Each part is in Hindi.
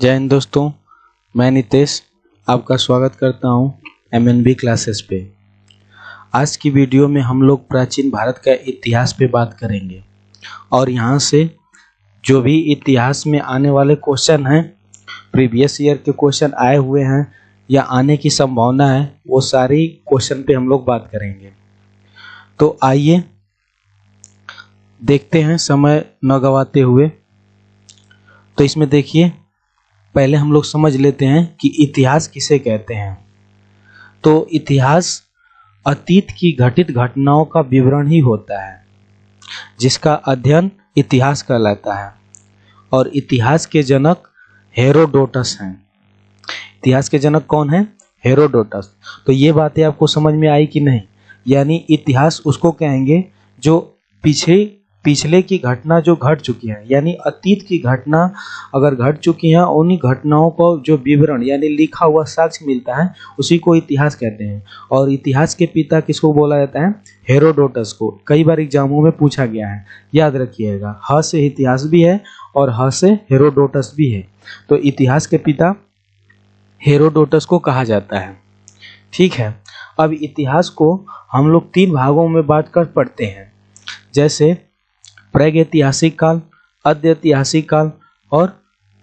जय हिंद दोस्तों, मैं नितेश आपका स्वागत करता हूं MNB क्लासेस पे। आज की वीडियो में हम लोग प्राचीन भारत का इतिहास पे बात करेंगे और यहां से जो भी इतिहास में आने वाले क्वेश्चन हैं, प्रीवियस ईयर के क्वेश्चन आए हुए हैं या आने की संभावना है, वो सारी क्वेश्चन पे हम लोग बात करेंगे। तो आइए देखते हैं समय न गवाते हुए। तो इसमें देखिए, पहले हम लोग समझ लेते हैं कि इतिहास किसे कहते हैं। तो इतिहास अतीत की घटित घटनाओं का विवरण ही होता है, जिसका अध्ययन इतिहास कहलाता है। और इतिहास के जनक हेरोडोटस हैं। इतिहास के जनक कौन है? हेरोडोटस। तो ये बातें आपको समझ में आई कि नहीं? यानी इतिहास उसको कहेंगे जो पिछले की घटना जो घट चुकी है, यानी अतीत की घटना अगर घट चुकी है, उन्हीं घटनाओं को जो विवरण यानी लिखा हुआ साक्ष्य मिलता है, उसी को इतिहास कहते हैं। और इतिहास के पिता किसको बोला जाता है? हेरोडोटस को। कई बार एग्जामों में पूछा गया है, याद रखिएगा। ह से इतिहास भी है और ह से हेरोडोटस भी है। तो इतिहास के पिता हेरोडोटस को कहा जाता है। ठीक है, अब इतिहास को हम लोग 3 भागों में बांट कर पढ़ते हैं, जैसे प्रागैतिहासिक काल, आद्य ऐतिहासिक काल और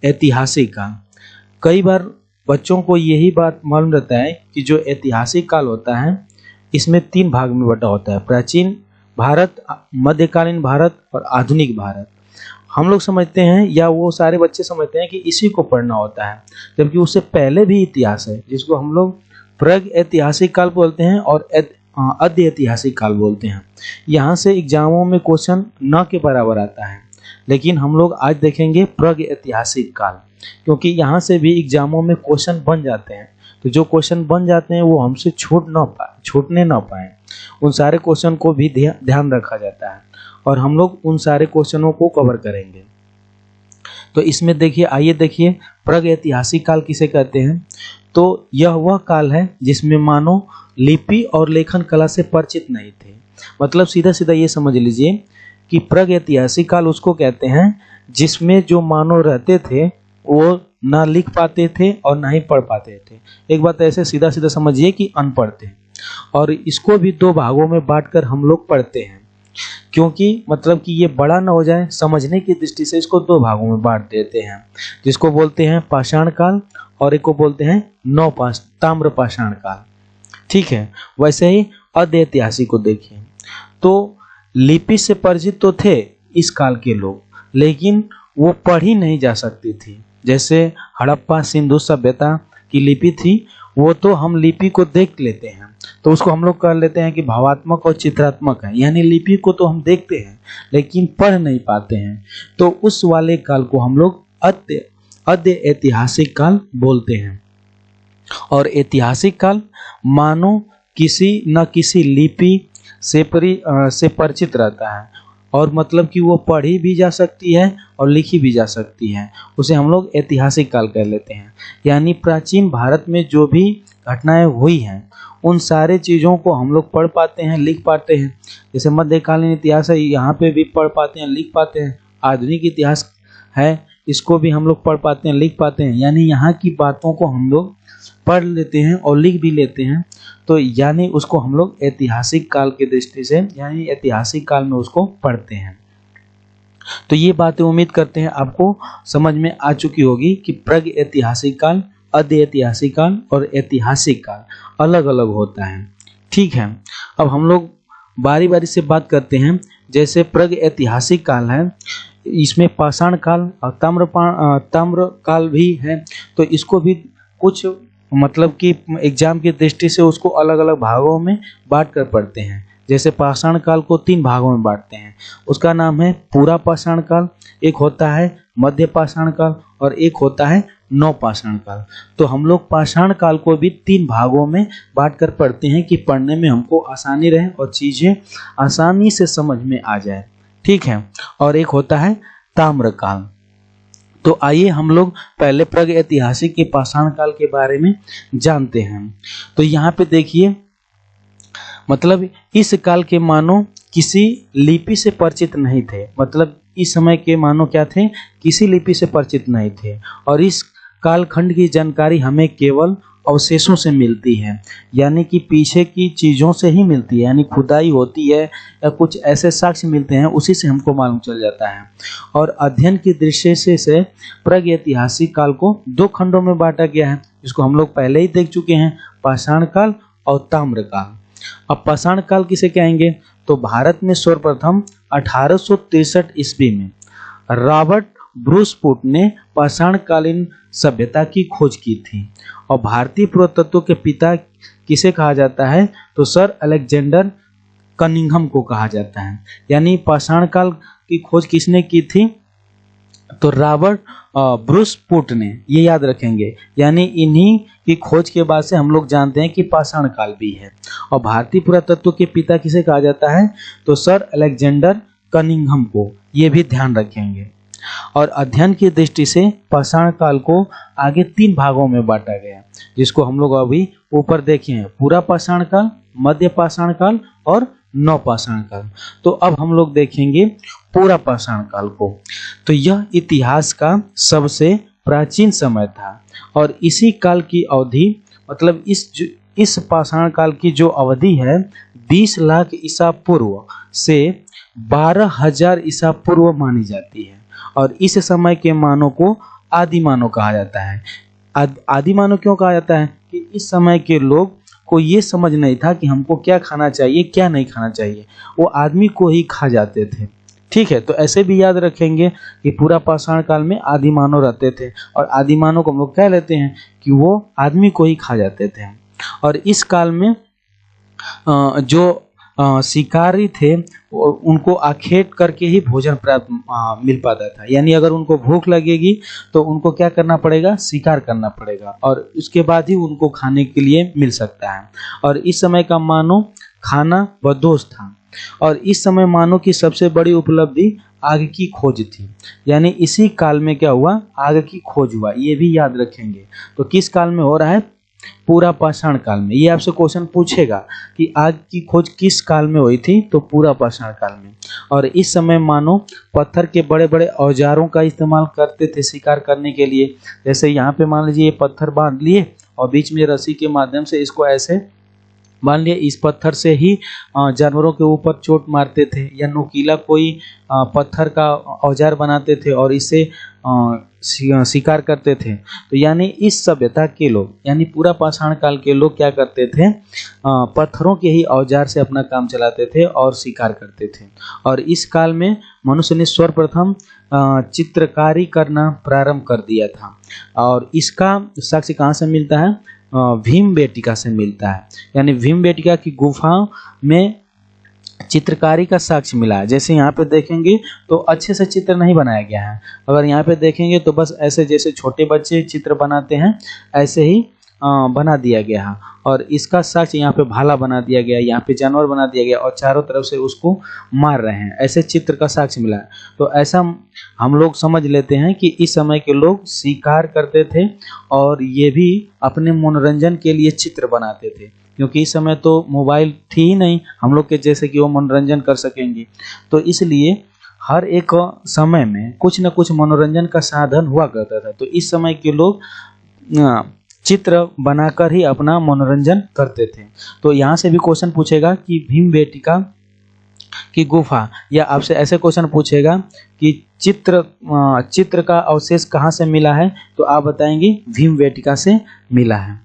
ऐतिहासिक काल। कई बार बच्चों को यही बात मालूम रहता है कि जो ऐतिहासिक काल होता है, इसमें 3 भाग में बटा होता है: प्राचीन भारत, मध्यकालीन भारत और आधुनिक भारत। हम लोग समझते हैं, या वो सारे बच्चे समझते हैं कि इसी को पढ़ना होता है, जबकि उससे पहले भी इतिहास है, जिसको हम लोग प्रागैतिहासिक काल बोलते हैं और आद्य ऐतिहासिक काल बोलते हैं। यहाँ से एग्जामों में क्वेश्चन न के बराबर आता है, लेकिन हम लोग आज देखेंगे प्रागैतिहासिक काल, क्योंकि यहाँ से भी एग्जामों में क्वेश्चन बन जाते हैं। तो जो क्वेश्चन बन जाते हैं वो हमसे छूटने ना पाए, उन सारे क्वेश्चन को भी ध्यान रखा जाता है और हम लोग उन सारे क्वेश्चनों को कवर करेंगे। तो इसमें देखिए, आइए देखिए, प्रागैतिहासिक काल किसे कहते हैं। तो यह वह काल है जिसमें मानव लिपि और लेखन कला से परिचित नहीं थे। मतलब सीधा सीधा ये समझ लीजिए कि प्रागैतिहासिक काल उसको कहते हैं जिसमें जो मानव रहते थे वो ना लिख पाते थे और ना ही पढ़ पाते थे। एक बात ऐसे सीधा सीधा समझिए कि अनपढ़ थे। और इसको भी 2 भागों में बांटकर हम लोग पढ़ते हैं, क्योंकि मतलब कि ये बड़ा ना हो जाए, समझने की दृष्टि से इसको 2 भागों में बांट देते हैं, जिसको बोलते हैं पाषाण काल और एक को बोलते हैं ताम्र पाषाण काल। ठीक है, वैसे ही आद्य ऐतिहासिक को देखिए। तो लिपि से परिचित तो थे इस काल के लोग, लेकिन वो पढ़ी नहीं जा सकती थी। जैसे हड़प्पा सिंधु सभ्यता की लिपि थी, वो तो हम लिपि को देख लेते हैं, तो उसको हम लोग कह लेते हैं कि भावात्मक और चित्रात्मक है। यानी लिपि को तो हम देखते हैं लेकिन पढ़ नहीं पाते हैं। तो उस वाले काल को हम लोग आद्य ऐतिहासिक काल बोलते हैं। और ऐतिहासिक काल मानो किसी न किसी लिपि से परिचित रहता है, और मतलब कि वो पढ़ी भी जा सकती है और लिखी भी जा सकती है, उसे हम लोग ऐतिहासिक काल कह लेते हैं। यानी प्राचीन भारत में जो भी घटनाएं हुई हैं, उन सारे चीज़ों को हम लोग पढ़ पाते हैं, लिख पाते हैं। जैसे मध्यकालीन इतिहास है, यहाँ पे भी पढ़ पाते हैं, लिख पाते हैं। आधुनिक इतिहास है, इसको भी हम लोग पढ़ पाते हैं, लिख पाते हैं। यानी यहाँ की बातों को हम लोग पढ़ लेते हैं और लिख भी लेते हैं। तो यानी उसको हम लोग ऐतिहासिक काल की दृष्टि से, यानी ऐतिहासिक काल में उसको पढ़ते हैं। तो ये बातें उम्मीद करते हैं आपको समझ में आ चुकी होगी कि प्रागैतिहासिक काल, आद्य ऐतिहासिक काल और ऐतिहासिक काल अलग अलग होता है। ठीक है, अब हम लोग बारी बारी से बात करते हैं। जैसे प्रागैतिहासिक काल है, इसमें पाषाण काल और ताम्र काल भी है। तो इसको भी कुछ मतलब कि एग्जाम की दृष्टि से उसको अलग अलग भागों में बांट कर पढ़ते हैं। जैसे पाषाण काल को 3 भागों में बांटते हैं, उसका नाम है पूरा पाषाण काल, एक होता है मध्य पाषाण काल और एक होता है नवपाषाण काल। तो हम लोग पाषाण काल को भी 3 भागों में बांट कर पढ़ते हैं कि पढ़ने में हमको आसानी रहे और चीज़ें आसानी से समझ में आ जाए। ठीक है, और एक होता है ताम्र काल। तो आइए हम लोग पहले प्रागैतिहासिक के पाषाण काल के बारे में जानते हैं। तो यहाँ पे देखिए, मतलब इस काल के मानव किसी लिपि से परिचित नहीं थे। मतलब इस समय के मानव क्या थे? किसी लिपि से परिचित नहीं थे। और इस कालखंड की जानकारी हमें केवल अवशेषों से मिलती है, यानी कि पीछे की चीज़ों से ही मिलती है, यानी खुदाई होती है या कुछ ऐसे साक्ष्य मिलते हैं, उसी से हमको मालूम चल जाता है। और अध्ययन की दृष्टि से प्रागैतिहासिक काल को 2 खंडों में बांटा गया है, जिसको हम लोग पहले ही देख चुके हैं, पाषाण काल और ताम्र काल। अब पाषाण काल किसे कहेंगे? तो भारत में सर्वप्रथम 1863 ईस्वी में रॉबर्ट ब्रूस पुट ने पाषाणकालीन सभ्यता की खोज की थी। और भारतीय पुरातत्व के पिता किसे कहा जाता है? तो सर अलेक्जेंडर कनिंघम को कहा जाता है। यानी पाषाण काल की खोज किसने की थी? तो रॉबर्ट ब्रूस पुट ने, ये याद रखेंगे। यानी इन्हीं की खोज के बाद से हम लोग जानते हैं कि पाषाण काल भी है। और भारतीय पुरातत्व के पिता किसे कहा जाता है? तो सर अलेक्जेंडर कनिंघम को, ये भी ध्यान रखेंगे। और अध्ययन की दृष्टि से पाषाण काल को आगे 3 भागों में बांटा गया, जिसको हम लोग अभी ऊपर देखे हैं, पूरा पाषाण काल, मध्य पाषाण काल और नवपाषाण काल। तो अब हम लोग देखेंगे पूरा पाषाण काल को। तो यह इतिहास का सबसे प्राचीन समय था और इसी काल की अवधि, मतलब इस पाषाण काल की जो अवधि है 20 लाख ईसा पूर्व से 12,000 ईसा पूर्व मानी जाती है। और इस समय के मानव को आदि मानव कहा जाता है। आदि मानव क्यों कहा जाता है? कि इस समय के लोग को ये समझ नहीं था कि हमको क्या खाना चाहिए, क्या नहीं खाना चाहिए, वो आदमी को ही खा जाते थे। ठीक है, तो ऐसे भी याद रखेंगे कि पूरा पाषाण काल में आदि मानव रहते थे और आदि मानव को हम लोग कह लेते हैं कि वो आदमी को ही खा जाते थे। और इस काल में जो शिकारी थे उनको आखेट करके ही भोजन प्राप्त मिल पाता था। यानी अगर उनको भूख लगेगी तो उनको क्या करना पड़ेगा? शिकार करना पड़ेगा और उसके बाद ही उनको खाने के लिए मिल सकता है। और इस समय का मानव खाना बदोश था। और इस समय मानव की सबसे बड़ी उपलब्धि आग की खोज थी। यानी इसी काल में क्या हुआ? आग की खोज हुआ। ये भी याद रखेंगे। तो किस काल में हो रहा है? पूरा पाषाण काल में। ये आपसे क्वेश्चन पूछेगा कि आग की खोज किस काल में हुई थी? तो पूरा पाषाण काल में। और इस समय मानो पत्थर के बड़े बड़े औजारों का इस्तेमाल करते थे शिकार करने के लिए। जैसे यहाँ पे मान लीजिए ये पत्थर बांध लिए और बीच में रस्सी के माध्यम से इसको ऐसे मान लिया, इस पत्थर से ही जानवरों के ऊपर चोट मारते थे या नुकीला कोई पत्थर का औजार बनाते थे और इससे शिकार करते थे। तो यानी इस सभ्यता के लोग, यानी पूरा पाषाण काल के लोग क्या करते थे? पत्थरों के ही औजार से अपना काम चलाते थे और शिकार करते थे। और इस काल में मनुष्य ने सर्वप्रथम चित्रकारी करना प्रारंभ कर दिया था। और इसका साक्ष्य कहाँ से मिलता है? भीमबेटका से मिलता है। यानी भीमबेटका की गुफाओं में चित्रकारी का साक्ष्य मिला है। जैसे यहाँ पे देखेंगे तो अच्छे से चित्र नहीं बनाया गया है। अगर यहाँ पे देखेंगे तो बस ऐसे जैसे छोटे बच्चे चित्र बनाते हैं ऐसे ही बना दिया गया है। और इसका साक्ष्य यहाँ पे भाला बना दिया गया, यहाँ पे जानवर बना दिया गया और चारों तरफ से उसको मार रहे हैं, ऐसे चित्र का साक्ष्य मिला है। तो ऐसा हम लोग समझ लेते हैं कि इस समय के लोग शिकार करते थे और ये भी अपने मनोरंजन के लिए चित्र बनाते थे, क्योंकि इस समय तो मोबाइल थी ही नहीं हम लोग के जैसे कि वो मनोरंजन कर सकेंगे। तो इसलिए हर एक समय में कुछ न कुछ मनोरंजन का साधन हुआ करता था। तो इस समय के लोग चित्र बनाकर ही अपना मनोरंजन करते थे। तो यहाँ से भी क्वेश्चन पूछेगा कि भीमबेटका की गुफा, या आपसे ऐसे क्वेश्चन पूछेगा कि चित्र का अवशेष कहाँ से मिला है? तो आप बताएंगे भीमबेटका से मिला है।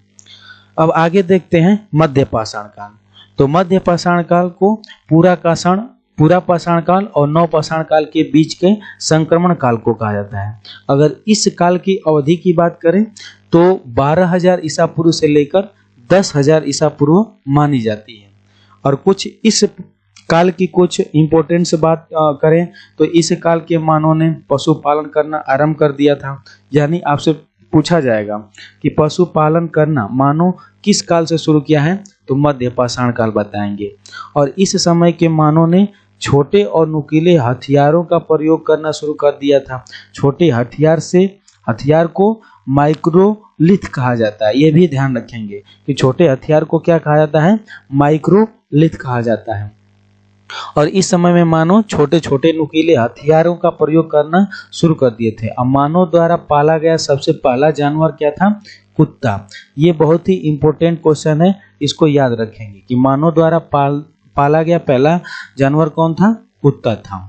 अब आगे देखते हैं मध्य पाषाण काल। तो मध्य पाषाण काल को पूरा पाषाण काल और नवपाषाण काल के बीच के संक्रमण काल को कहा जाता है। अगर इस काल की अवधि की बात करें तो 12,000 ईसा पूर्व से लेकर 10,000 ईसा पूर्व मानी जाती है। और कुछ इस काल की कुछ इम्पोर्टेंट बात करें तो इस काल के मानव ने पशुपालन करना आरंभ कर दिया था। यानी आपसे पूछा जाएगा कि पशुपालन करना मानव किस काल से शुरू किया है? तो मध्य पाषाण काल बताएंगे। और इस समय के मानव ने छोटे और नुकीले हथियारों का प्रयोग करना शुरू कर दिया था। छोटे हथियार को माइक्रोलिथ कहा जाता है। ये भी ध्यान रखेंगे कि छोटे हथियार को क्या कहा जाता है? माइक्रोलिथ कहा जाता है। और इस समय में मानव छोटे छोटे नुकीले हथियारों का प्रयोग करना शुरू कर दिए थे। अब मानव द्वारा पाला गया सबसे पहला जानवर क्या था? कुत्ता। ये बहुत ही इंपॉर्टेंट क्वेश्चन है, इसको याद रखेंगे कि मानव द्वारा पाला गया पहला जानवर कौन था? कुत्ता था।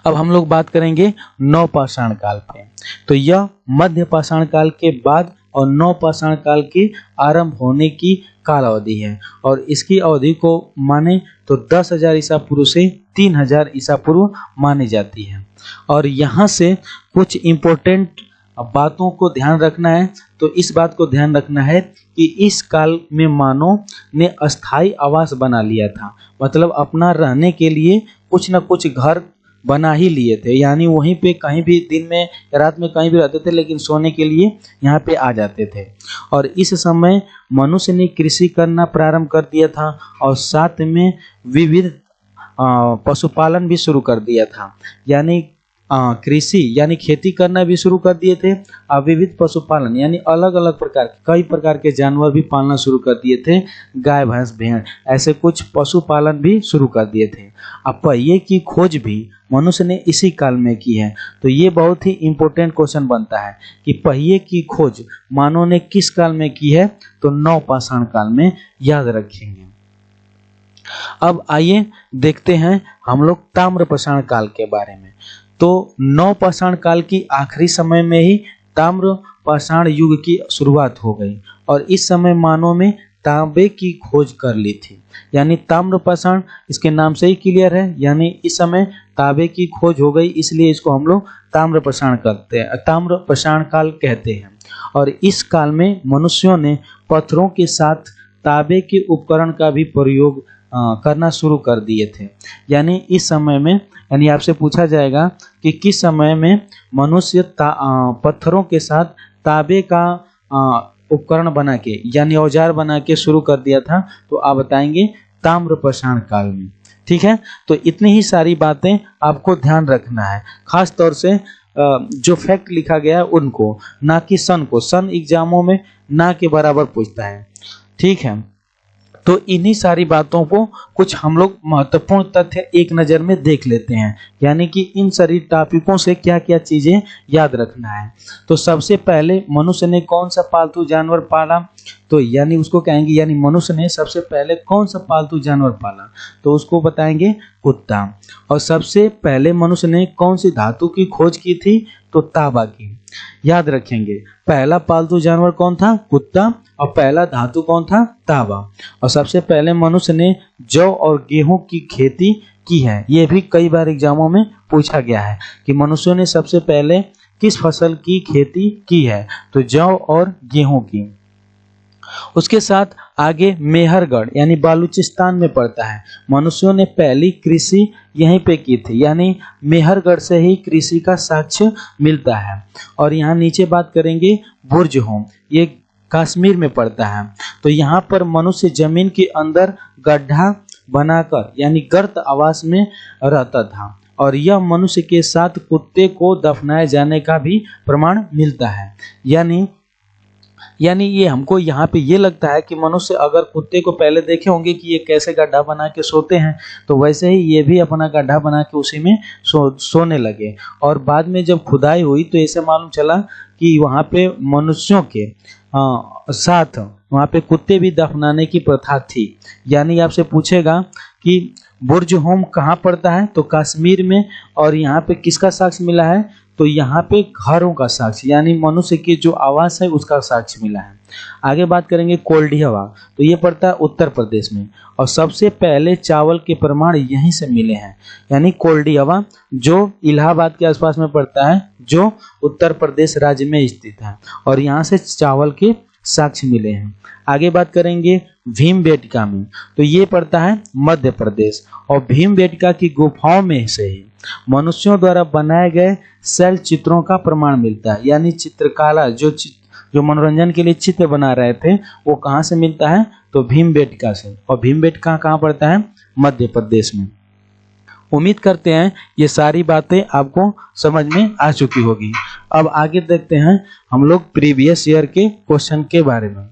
अब हम लोग बात करेंगे नवपाषाण काल पे। तो यह मध्य पाषाण काल के बाद और नवपाषाण काल के आरंभ होने की काल अवधि है, और इसकी अवधि को माने तो 10,000 ईसा पूर्व से 3,000 ईसा पूर्व मानी जाती है। और यहाँ से कुछ इम्पोर्टेंट बातों को ध्यान रखना है। तो इस बात को ध्यान रखना है कि इस काल में मानव ने अस्थायी आवास बना लिया था, मतलब अपना रहने के लिए कुछ न कुछ घर बना ही लिए थे, यानी वहीं पे कहीं भी दिन में या रात में कहीं भी रहते थे, लेकिन सोने के लिए यहाँ पे आ जाते थे। और इस समय मनुष्य ने कृषि करना प्रारंभ कर दिया था, और साथ में विविध पशुपालन भी शुरू कर दिया था। यानी कृषि यानी खेती करना भी शुरू कर दिए थे, और विविध पशुपालन यानी अलग अलग प्रकार के कई प्रकार के जानवर भी पालना शुरू कर दिए थे। गाय, भैंस, भेड़, ऐसे कुछ पशुपालन भी शुरू कर दिए थे। अब पहिए की खोज भी मनुष्य ने इसी काल में की है। तो ये बहुत ही इम्पोर्टेंट क्वेश्चन बनता है कि पहिए की खोज मानव ने किस काल में की है? तो नवपाषाण काल में, याद रखेंगे। अब आइए देखते हैं हम लोग ताम्रपाषाण काल के बारे में। तो नवपाषाण काल की आखिरी समय में ही ताम्रपाषाण युग की शुरुआत हो गई, और इस समय मानव में तांबे की खोज कर ली थी। यानी ताम्रपाषाण इसके नाम से ही क्लियर है, यानी इस समय तांबे की खोज हो गई, इसलिए इसको हम लोग ताम्रपाषाण कहते हैं, ताम्रपाषाण काल कहते हैं। और इस काल में मनुष्यों ने पत्थरों के साथ तांबे के उपकरण का भी प्रयोग करना शुरू कर दिए थे। यानी इस समय में, यानी आपसे पूछा जाएगा कि किस समय में मनुष्य पत्थरों के साथ तांबे का उपकरण बना के यानी औजार बना के शुरू कर दिया था, तो आप बताएंगे ताम्रपाषाण काल में। ठीक है, तो इतनी ही सारी बातें आपको ध्यान रखना है, खास तौर से जो फैक्ट लिखा गया है उनको, ना कि सन को। सन एग्जामों में ना के बराबर पूछता है। ठीक है, तो इन्हीं सारी बातों को कुछ हम लोग महत्वपूर्ण तथ्य एक नज़र में देख लेते हैं, यानी कि इन सारी टॉपिकों से क्या क्या चीज़ें याद रखना है। तो सबसे पहले मनुष्य ने कौन सा पालतू जानवर पाला? तो यानी उसको कहेंगे, यानी मनुष्य ने सबसे पहले कौन सा पालतू जानवर पाला? तो उसको बताएंगे कुत्ता। और सबसे पहले मनुष्य ने कौन सी धातु की खोज की थी? तो तांबा की। याद रखेंगे, पहला पालतू जानवर कौन था? कुत्ता, और पहला धातु कौन था? तांबा। और सबसे पहले मनुष्य ने जौ और गेहूं की खेती की है। ये भी कई बार एग्जामों में पूछा गया है कि मनुष्यों ने सबसे पहले किस फसल की खेती की है? तो जौ और गेहूं की। उसके साथ आगे मेहरगढ़ यानी बालूचिस्तान में पड़ता है। मनुष्यों ने पहली कृषि यहीं पे की थी, यानी मेहरगढ़ से ही कृषि का साक्ष्य मिलता है। और यहाँ नीचे बात करेंगे बुर्जहोम, ये कश्मीर में पड़ता है। तो यहाँ पर मनुष्य जमीन के अंदर गड्ढा बनाकर यानी गर्त आवास में रहता था, और यह मनुष्य के साथ कुत्ते को दफनाए जाने का भी प्रमाण मिलता है। यानी ये हमको यहाँ पे ये लगता है कि मनुष्य अगर कुत्ते को पहले देखे होंगे कि ये कैसे गड्ढा बना के सोते हैं, तो वैसे ही ये भी अपना गड्ढा बना के उसी में सोने लगे। और बाद में जब खुदाई हुई तो ऐसे मालूम चला कि वहाँ पे मनुष्यों के साथ वहाँ पे कुत्ते भी दफनाने की प्रथा थी। यानी आपसे पूछेगा कि बुर्जहोम कहाँ पड़ता है? तो कश्मीर में। और यहाँ पे किसका साक्ष्य मिला है? तो यहाँ पे घरों का साक्ष्य, यानी मनुष्य की जो आवास है उसका साक्ष्य मिला है। आगे बात करेंगे कोल्डिहवा, तो ये पड़ता है उत्तर प्रदेश में, और सबसे पहले चावल के प्रमाण यहीं से मिले हैं। यानी कोल्डिहवा जो इलाहाबाद के आसपास में पड़ता है, जो उत्तर प्रदेश राज्य में स्थित है, और यहाँ से चावल के साक्ष्य मिले हैं। आगे बात करेंगे भीमबेटका में, तो ये पड़ता है मध्य प्रदेश, और भीमबेटका की गुफाओं में से ही मनुष्यों द्वारा बनाए गए शैल चित्रों का प्रमाण मिलता है। यानी चित्रकला जो मनोरंजन के लिए चित्र बना रहे थे, वो कहाँ से मिलता है? तो भीमबेटका से। और भीमबेटका कहाँ पड़ता है? मध्य प्रदेश में। उम्मीद करते हैं ये सारी बातें आपको समझ में आ चुकी होगी। अब आगे देखते हैं हम लोग प्रीवियस ईयर के क्वेश्चन के बारे में।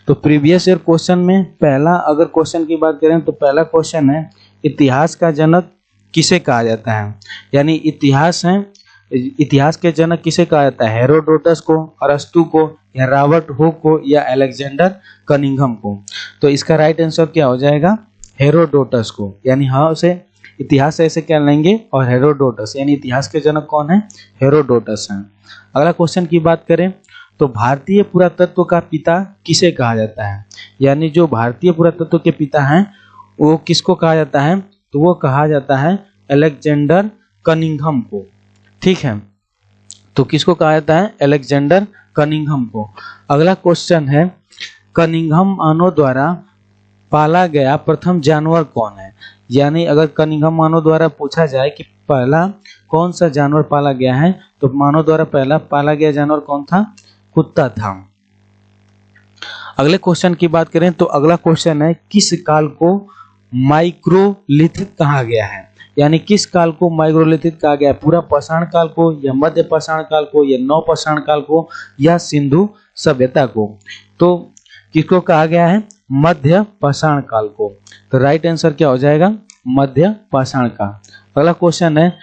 तो प्रीवियस ईयर क्वेश्चन में पहला अगर क्वेश्चन की बात करें तो पहला क्वेश्चन है इतिहास का जनक किसे कहा जाता है, यानी इतिहास के जनक किसे कहा जाता है, हेरोडोटस को, अरस्तु को, या रॉबर्ट हुक को, या अलेक्जेंडर कनिंघम को। तो इसका राइट आंसर क्या हो जाएगा, हेरोडोटस को, यानी हाँ उसे इतिहास ऐसे क्या लेंगे और हेरोडोटस, यानी इतिहास के जनक कौन है, हेरोडोटस हैं। अगला क्वेश्चन की बात करें तो भारतीय पुरातत्व का पिता किसे कहा जाता है, यानी जो भारतीय पुरातत्व के पिता हैं वो किसको कहा जाता है, तो वो कहा जाता है अलेक्जेंडर कनिंघम को। ठीक है, तो किसको कहा जाता है, अलेक्जेंडर कनिंघम को। अगला क्वेश्चन है कनिंघम मानव द्वारा पाला गया प्रथम जानवर कौन है, यानी अगर कनिंघम मानव द्वारा पूछा जाए कि पहला कौन सा जानवर पाला गया है तो मानव द्वारा पहला पाला गया जानवर कौन था, कुत्ता था। अगले क्वेश्चन की बात करें तो अगला क्वेश्चन है किस काल को माइक्रोलिथिक कहा गया है, यानी किस काल को माइक्रोलिथिक कहा गया है, पूरा पाषाण काल को, या मध्य पाषाण काल को, या नव पाषाण काल को, या सिंधु सभ्यता को। तो किसको कहा गया है, मध्य पाषाण काल को। तो राइट आंसर क्या हो जाएगा, मध्य पाषाण काल। अगला क्वेश्चन है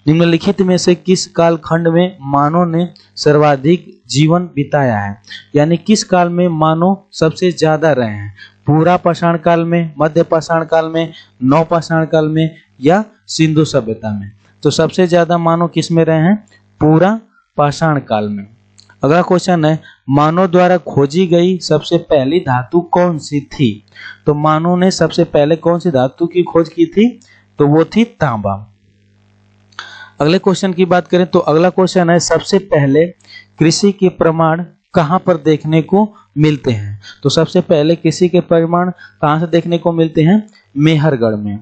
निम्नलिखित में से किस काल खंड में मानव ने सर्वाधिक जीवन बिताया है, यानी किस काल में मानव सबसे ज्यादा रहे हैं, पूरा पाषाण काल में, मध्य पाषाण काल में, नव पाषाण काल में, या सिंधु सभ्यता में। तो सबसे ज्यादा मानव किस में रहे हैं, पूरा पाषाण काल में। अगला क्वेश्चन है मानव द्वारा खोजी गई सबसे पहली धातु कौन सी थी, तो मानव ने सबसे पहले कौन सी धातु की खोज की थी, तो वो थी तांबा। अगले क्वेश्चन की बात करें तो अगला क्वेश्चन है सबसे पहले कृषि के प्रमाण कहां पर देखने को मिलते हैं, तो सबसे पहले कृषि के प्रमाण कहां से देखने को मिलते हैं, मेहरगढ़ में।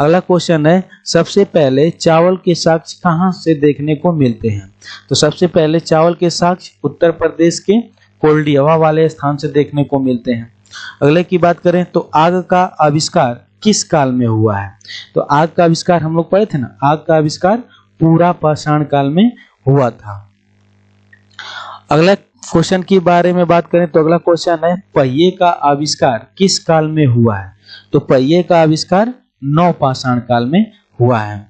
अगला क्वेश्चन है सबसे पहले चावल के साक्ष्य कहां से देखने को मिलते हैं, तो सबसे पहले चावल के साक्ष्य उत्तर प्रदेश के कोल्डियावा वाले स्थान से देखने को मिलते हैं। अगले की बात करें तो आग का आविष्कार किस काल में हुआ है, तो आग का आविष्कार हम लोग पढ़े थे ना, आग का आविष्कार पूरा पाषाण काल में हुआ था। अगला क्वेश्चन के बारे में बात करें तो अगला क्वेश्चन है पहिए का आविष्कार किस काल में हुआ है, तो पहिए का आविष्कार नव पाषाण काल में हुआ है।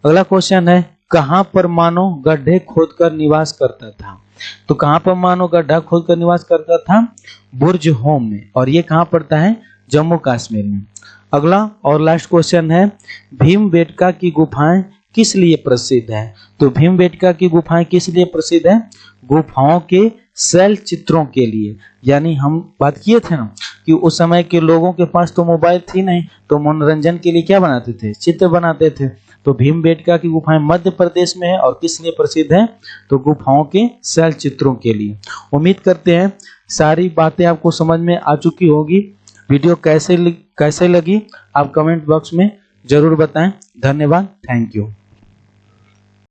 अगला क्वेश्चन है कहां पर मानव गड्ढे खोदकर निवास करता था, तो कहां पर मानव गड्ढा खोदकर निवास करता था, बुर्ज होम में, और ये कहां पड़ता है, जम्मू कश्मीर में। अगला और लास्ट क्वेश्चन है भीमबेटका की गुफाएं किस लिए प्रसिद्ध है, तो भीमबेटका की गुफाएं किस लिए प्रसिद्ध है, गुफाओं के शैल चित्रों के लिए। यानी हम बात किए थे ना कि उस समय के लोगों के पास तो मोबाइल थी नहीं, तो मनोरंजन के लिए क्या बनाते थे, चित्र बनाते थे। तो भीमबेटका की गुफाएं मध्य प्रदेश में है और किस लिए प्रसिद्ध है, तो गुफाओं के शैल चित्रों के लिए। उम्मीद करते हैं सारी बातें आपको समझ में आ चुकी होगी। वीडियो कैसे लगी आप कमेंट बॉक्स में जरूर बताएं। धन्यवाद, थैंक यू।